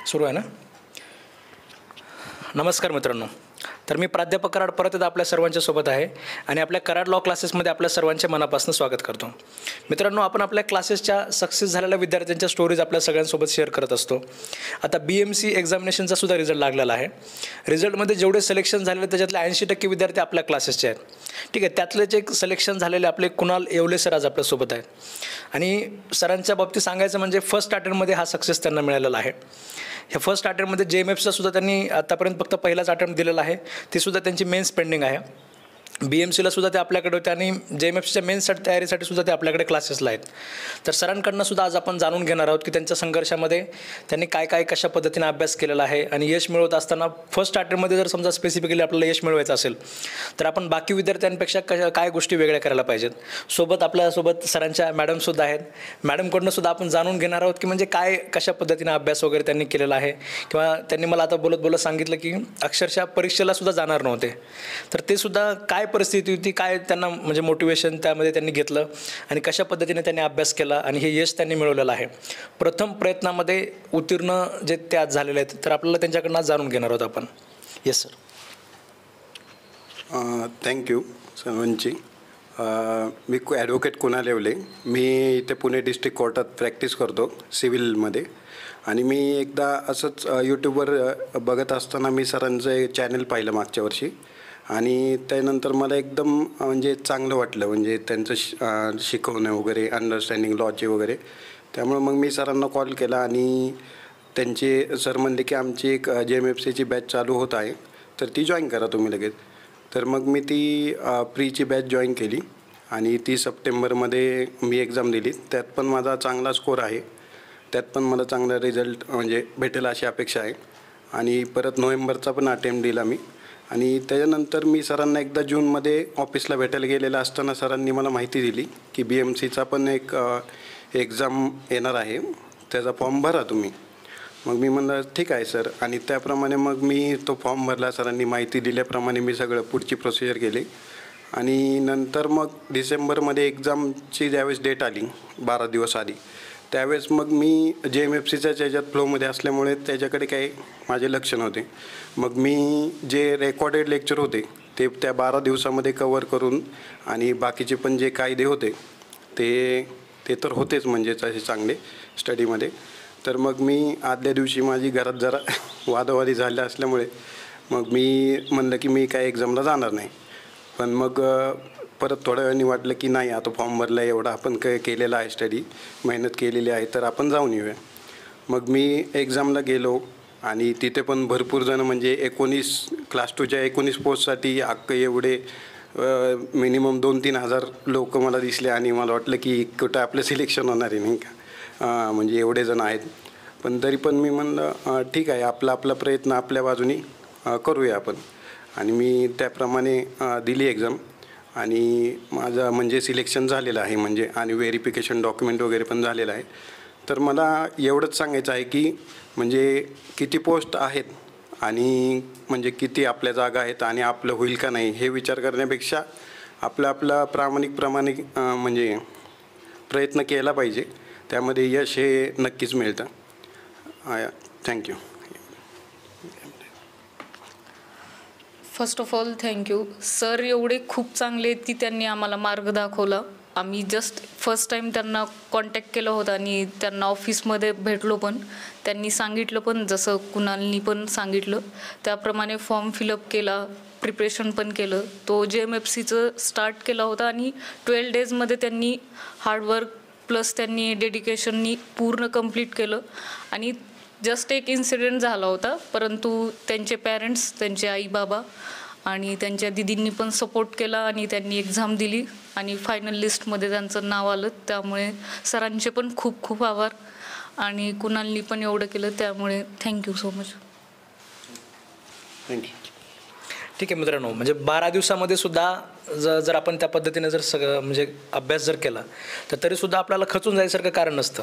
सुरू आहे ना. नमस्कार मित्रांनो. तर मी प्राध्यापक कराड परत एकदा आपल्या सर्वांच्या सोबत आहे आणि आपल्या कराड लॉ क्लासेसमध्ये आपल्या सर्वांचे मनापासून स्वागत करतो. मित्रांनो, आपण आपल्या क्लासेसच्या सक्सेस झालेल्या विद्यार्थ्यांच्या स्टोरीज आपल्या सगळ्यांसोबत शेअर करत असतो. आता BMC एक्झामिनेशनचा सुद्धा रिझल्ट लागलेला आहे. रिझल्टमध्ये जेवढे सिलेक्शन झालेले त्याच्यातले 80% विद्यार्थी आपल्या क्लासेसचे आहेत. ठीक आहे, त्यातलेच एक सिलेक्शन झालेले आपले कुणाल येवले सर आज आपल्यासोबत आहेत. आणि सरांच्या बाबतीत सांगायचं म्हणजे फर्स्ट अटेम्प्टमध्ये हा सक्सेस त्यांना मिळालेला आहे. ह्या फर्स्ट अटेम्प्टमध्ये JMFचा सुद्धा त्यांनी आतापर्यंत फक्त पहिलाच अटेम्प्ट दिलेला आहे. ती सुद्धा त्यांची मेन्स पेंडिंग आहे. BMCला सुद्धा ते आपल्याकडे होते आणि JMFच्या मेन्ससाठी तयारीसाठी सुद्धा ते आपल्याकडे क्लासेसला आहेत. तर सरांकडनं सुद्धा आज आपण जाणून घेणार आहोत की त्यांच्या संघर्षामध्ये त्यांनी काय कशा पद्धतीने अभ्यास केलेला आहे आणि यश मिळवत असताना फर्स्ट अटेम्प्टमध्ये जर समजा स्पेसिफिकली आपल्याला यश मिळवायचं असेल तर आपण बाकी विद्यार्थ्यांपेक्षा काय गोष्टी वेगळ्या करायला पाहिजेत. आपल्यासोबत सरांच्या मॅडमसुद्धा आहेत. मॅडमकडनं सुद्धा आपण जाणून घेणार आहोत की म्हणजे कशा पद्धतीने अभ्यास वगैरे त्यांनी केलेला आहे. किंवा त्यांनी मला आता बोलत सांगितलं की अक्षरशः परीक्षेला सुद्धा जाणार नव्हते. तर ते सुद्धा काय परिस्थिती होती, काय त्यांना म्हणजे मोटिवेशन त्यामध्ये त्यांनी घेतलं आणि कशा पद्धतीने त्यांनी अभ्यास केला आणि हे यश त्यांनी मिळवलेलं आहे. प्रथम प्रयत्नामध्ये उत्तीर्ण जे ते आज झालेले आहेत तर आपल्याला त्यांच्याकडनं जाणून घेणार आहोत आपण. Yes sir. थँक्यू सर्वांची. मी ॲडव्होकेट कुणाल येवले. मी इथे पुणे डिस्ट्रिक्ट कोर्टात प्रॅक्टिस करतो सिव्हिलमध्ये. आणि मी एकदा असंच यूट्यूबवर बघत असताना मी सरांचं चॅनल पाहिलं मागच्या वर्षी आणि त्यानंतर मला एकदम म्हणजे चांगलं वाटलं, म्हणजे त्यांचं शिकवणं वगैरे, अंडरस्टँडिंग लॉचे वगैरे. त्यामुळे मग मी सरांना कॉल केला आणि त्यांचे सर म्हणले की आमची एक JMFCची बॅच चालू होत आहे तर ती जॉईन करा तुम्ही लगेच. तर मग मी ती प्रीची बॅच जॉईन केली आणि 30 सप्टेंबरमध्ये मी एक्झाम दिली. त्यात पण माझा चांगला स्कोर आहे. त्यात पण मला चांगला रिझल्ट म्हणजे भेटेल अशी अपेक्षा आहे. आणि परत नोव्हेंबरचा पण अटेम्प्ट दिला मी. आणि त्याच्यानंतर मी सरांना एकदा जूनमध्ये ऑफिसला भेटायला गेलेलं असताना सरांनी मला माहिती दिली की BMCचा पण एक एक्झाम येणार आहे, त्याचा फॉर्म भरा तुम्ही. मग मी म्हणलं ठीक आहे सर. आणि त्याप्रमाणे मग मी तो फॉर्म भरला. सरांनी माहिती दिल्याप्रमाणे मी सगळं पुढची प्रोसिजर केली. आणि नंतर मग डिसेंबरमध्ये एक्झामची ज्यावेळेस डेट आली 12 दिवस आधी, त्यावेळेस मग मी JMFCच्या त्याच्यात फ्लोमध्ये असल्यामुळे त्याच्याकडे काही माझे लक्ष नव्हते. मग मी जे रेकॉर्डेड लेक्चर होते ते त्या 12 दिवसामध्ये कवर करून आणि बाकीचे पण जे कायदे होते ते तर होतेच म्हणजेच असे चांगले स्टडीमध्ये. तर मग मी आदल्या दिवशी माझी घरात जरा वादावादी झाल्या असल्यामुळे मग मी म्हणलं की मी काय एक्झामला जाणार नाही. पण मग परत थोड्या वेळाने वाटलं की नाही, आता फॉर्म भरला आहे, एवढा आपण केलेला आहे, स्टडी मेहनत केलेली आहे, तर आपण जाऊन येऊया. मग मी एक्झामला गेलो आणि तिथे पण भरपूर जण म्हणजे 19 क्लास 2च्या 19 पोस्टसाठी एवढे मिनिमम 2-3 हजार लोक मला दिसले आणि मला वाटलं की कुठं आपलं सिलेक्शन होणार आहे नाही का, म्हणजे एवढे जण आहेत. पण तरी पण मी म्हणलं ठीक आहे, आपला प्रयत्न आपल्या बाजूनी करूया आपण. आणि मी त्याप्रमाणे दिली एक्झाम आणि माझं म्हणजे सिलेक्शन झालेलं आहे म्हणजे, आणि व्हेरिफिकेशन डॉक्युमेंट वगैरे पण झालेलं आहे. तर मला एवढंच सांगायचं आहे की म्हणजे किती पोस्ट आहेत आणि म्हणजे किती आपल्या जागा आहेत आणि आपलं होईल का नाही हे विचार करण्यापेक्षा आपला प्रामाणिक म्हणजे प्रयत्न केला पाहिजे. त्यामध्ये यश हे नक्कीच मिळतं. Thank you. First of all thank you sir. एवढे खूप चांगले की त्यांनी आम्हाला मार्ग दाखवला. आम्ही जस्ट फर्स्ट टाईम त्यांना कॉन्टॅक्ट केलं होतं आणि त्यांना ऑफिसमध्ये भेटलो पण. त्यांनी सांगितलं पण, जसं कुणालनी पण सांगितलं त्याप्रमाणे फॉर्म फिलअप केला, प्रिपरेशन पण केलं. तो JMFCचं स्टार्ट केला होता आणि 12 डेजमध्ये त्यांनी हार्डवर्क प्लस त्यांनी डेडिकेशननी पूर्ण कंप्लीट केलं. आणि जस्ट एक इन्सिडेंट झाला होता, परंतु त्यांचे पॅरेंट्स, त्यांचे आई बाबा आणि त्यांच्या दिदींनी पण सपोर्ट केला आणि त्यांनी एक्झाम दिली आणि फायनल लिस्टमध्ये त्यांचं नाव आलं. त्यामुळे सरांचे पण खूप खूप आभार आणि कुणालनी पण एवढं केलं, त्यामुळे थँक्यू सो मच. थँक्यू. ठीक आहे मित्रांनो, म्हणजे 12 दिवसामध्ये सुद्धा जर आपण त्या पद्धतीने जर सगळं म्हणजे अभ्यास जर केला तर तरीसुद्धा आपल्याला खचून जायसारखं कारण नसतं.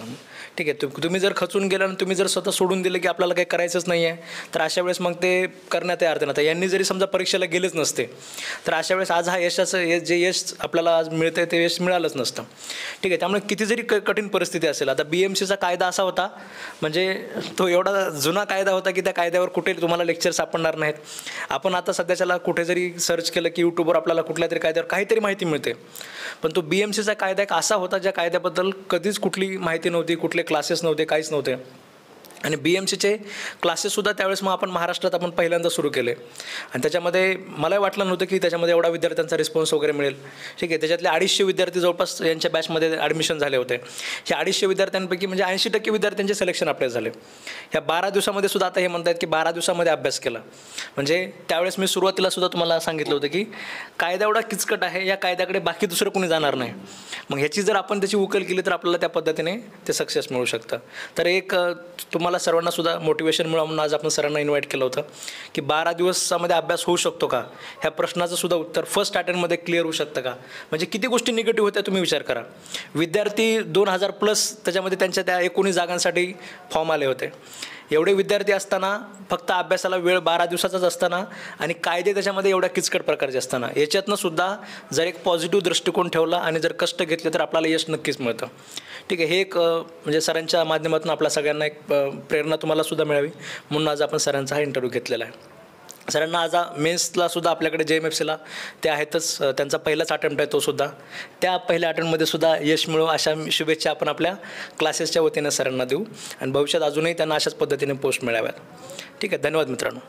ठीक आहे, तुम्ही जर खचून गेला आणि तुम्ही जर स्वतः सोडून दिलं की आपल्याला काही करायचंच नाही आहे तर अशा वेळेस मग ते करण्यात अर्थ नव्हता. यांनी जरी समजा परीक्षेला गेलेच नसते तर अशा वेळेस आज हा यशाचं जे यश आपल्याला आज मिळतं आहे ते यश मिळालंच नसतं. ठीक आहे, त्यामुळे किती जरी कठीण परिस्थिती असेल, आता BMCचा कायदा असा होता म्हणजे तो एवढा जुना कायदा होता की त्या कायद्यावर कुठे तुम्हाला लेक्चर सापडणार नाहीत. आपण आता सध्याच्याला कुठे जरी सर्च केलं की यूट्यूबवर आपल्याला कुठल्या तरी कायद्यावर काहीतरी माहिती मिळते, पण तो BMCचा कायदा एक असा होता ज्या कायद्याबद्दल कधीच कुठली माहिती नव्हती, कुठले क्लासेस नव्हते, काहीच नव्हते. आणि BMCचे क्लासेससुद्धा त्यावेळेस मग आपण महाराष्ट्रात आपण पहिल्यांदा सुरू केले आणि त्याच्यामध्ये मलाही वाटलं नव्हतं की त्याच्यामध्ये एवढा विद्यार्थ्यांचा रिस्पॉन्स वगैरे मिळेल. ठीक आहे, त्याच्यातले 250 विद्यार्थी जवळपास यांच्या बॅचमध्ये ॲडमिशन झाले होते. ह्या 250 विद्यार्थ्यांपैकी म्हणजे 80% विद्यार्थ्यांचे सिलेक्शन आपले झाले. ह्या 12 दिवसामध्ये सुद्धा आता हे म्हणतात की 12 दिवसामध्ये अभ्यास केला. म्हणजे त्यावेळेस मी सुरुवातीला सुद्धा तुम्हाला सांगितलं होतं की कायदा एवढा किचकट आहे, या कायद्याकडे बाकी दुसरं कोणी जाणार नाही. मग ह्याची जर आपण त्याची उकल केली तर आपल्याला त्या पद्धतीने ते सक्सेस मिळू शकतं. तर एक तुम्हाला सर्वांना सुद्धा मोटिवेशन मिळावं म्हणून आज आपण सरांना इन्व्हाइट केलं होतं की 12 दिवसामध्ये अभ्यास होऊ शकतो का, ह्या प्रश्नाचं सुद्धा उत्तर फर्स्ट अटेम्प्टमध्ये क्लिअर होऊ शकतं का. म्हणजे किती गोष्टी निगेटिव्ह होत्या तुम्ही विचार करा. विद्यार्थी 2000+ त्याच्यामध्ये त्यांच्या त्या 19 जागांसाठी फॉर्म आले होते. एवढे विद्यार्थी असताना फक्त अभ्यासाला वेळ 12 दिवसाचाच असताना आणि कायदे त्याच्यामध्ये एवढ्या किचकट प्रकारचे असताना याच्यातनं सुद्धा जर एक पॉझिटिव्ह दृष्टिकोन ठेवला आणि जर कष्ट घेतले तर आपल्याला यश नक्कीच मिळतं. ठीक आहे, हे एक म्हणजे सरांच्या माध्यमातून आपल्या सगळ्यांना एक प्रेरणा तुम्हाला सुद्धा मिळावी म्हणून आज आपण सरांचा हा इंटरव्ह्यू घेतलेला आहे. सरांना आज मेन्सला सुद्धा आपल्याकडे JMFCला ते आहेतच, त्यांचा पहिलाच अटेम्प्ट आहे तो सुद्धा. त्या पहिल्या अटेम्प्टमध्ये सुद्धा यश मिळो अशा शुभेच्छा आपण आपल्या क्लासेसच्या वतीने सरांना देऊ आणि भविष्यात अजूनही त्यांना अशाच पद्धतीने पोस्ट मिळाव्यात. ठीक आहे, धन्यवाद मित्रांनो.